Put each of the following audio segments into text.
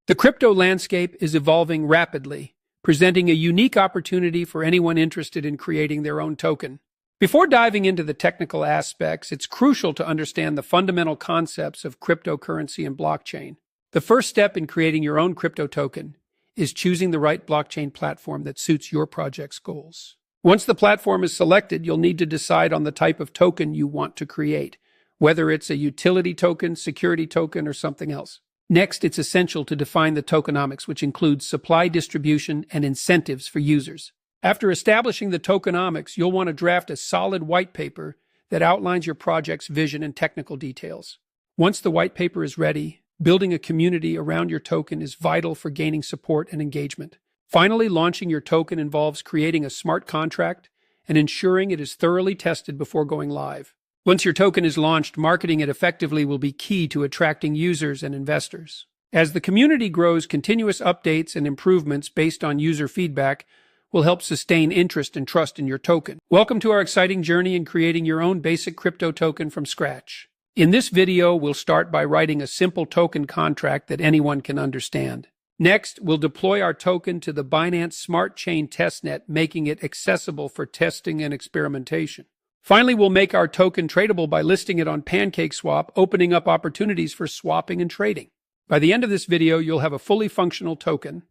The crypto landscape is evolving rapidly, presenting a unique opportunity for anyone interested in creating their own token. Before diving into the technical aspects, it's crucial to understand the fundamental concepts of cryptocurrency and blockchain. The first step in creating your own crypto token is choosing the right blockchain platform that suits your project's goals. Once the platform is selected, you'll need to decide on the type of token you want to create, whether it's a utility token, security token, or something else. Next, it's essential to define the tokenomics, which includes supply distribution and incentives for users. After establishing the tokenomics, you'll want to draft a solid white paper that outlines your project's vision and technical details. Once the white paper is ready, building a community around your token is vital for gaining support and engagement. Finally, launching your token involves creating a smart contract and ensuring it is thoroughly tested before going live. Once your token is launched, marketing it effectively will be key to attracting users and investors. As the community grows, continuous updates and improvements based on user feedback will help sustain interest and trust in your token. Welcome to our exciting journey in creating your own basic crypto token from scratch. In this video, we'll start by writing a simple token contract that anyone can understand. Next, we'll deploy our token to the Binance Smart Chain testnet, making it accessible for testing and experimentation. Finally, we'll make our token tradable by listing it on PancakeSwap, opening up opportunities for swapping and trading. By the end of this video, you'll have a fully functional token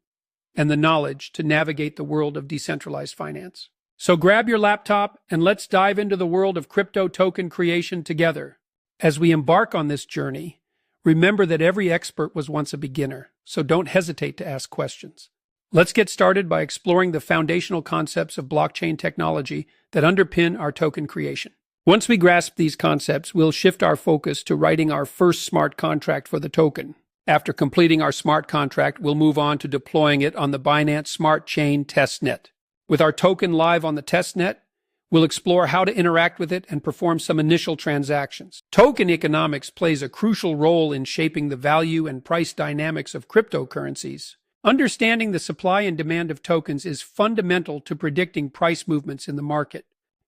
and the knowledge to navigate the world of decentralized finance. So grab your laptop and let's dive into the world of crypto token creation together. As we embark on this journey, remember that every expert was once a beginner, so don't hesitate to ask questions. Let's get started by exploring the foundational concepts of blockchain technology that underpin our token creation. Once we grasp these concepts, we'll shift our focus to writing our first smart contract for the token. After completing our smart contract, we'll move on to deploying it on the Binance Smart Chain testnet. With our token live on the testnet, we'll explore how to interact with it and perform some initial transactions. Token economics plays a crucial role in shaping the value and price dynamics of cryptocurrencies. Understanding the supply and demand of tokens is fundamental to predicting price movements in the market.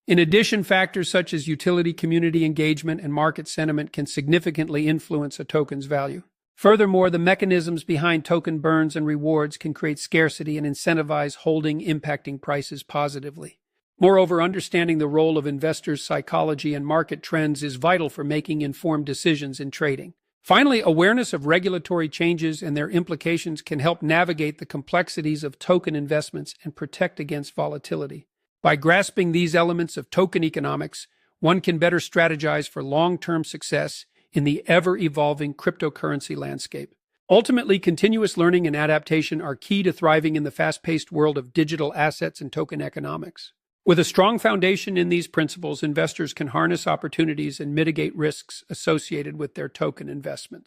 In addition, factors such as utility, community engagement, and market sentiment can significantly influence a token's value. Furthermore, the mechanisms behind token burns and rewards can create scarcity and incentivize holding, impacting prices positively. Moreover, understanding the role of investors' psychology and market trends is vital for making informed decisions in trading. Finally, awareness of regulatory changes and their implications can help navigate the complexities of token investments and protect against volatility. By grasping these elements of token economics, one can better strategize for long-term success in the ever-evolving cryptocurrency landscape. Ultimately, continuous learning and adaptation are key to thriving in the fast-paced world of digital assets and token economics. With a strong foundation in these principles, investors can harness opportunities and mitigate risks associated with their token investments.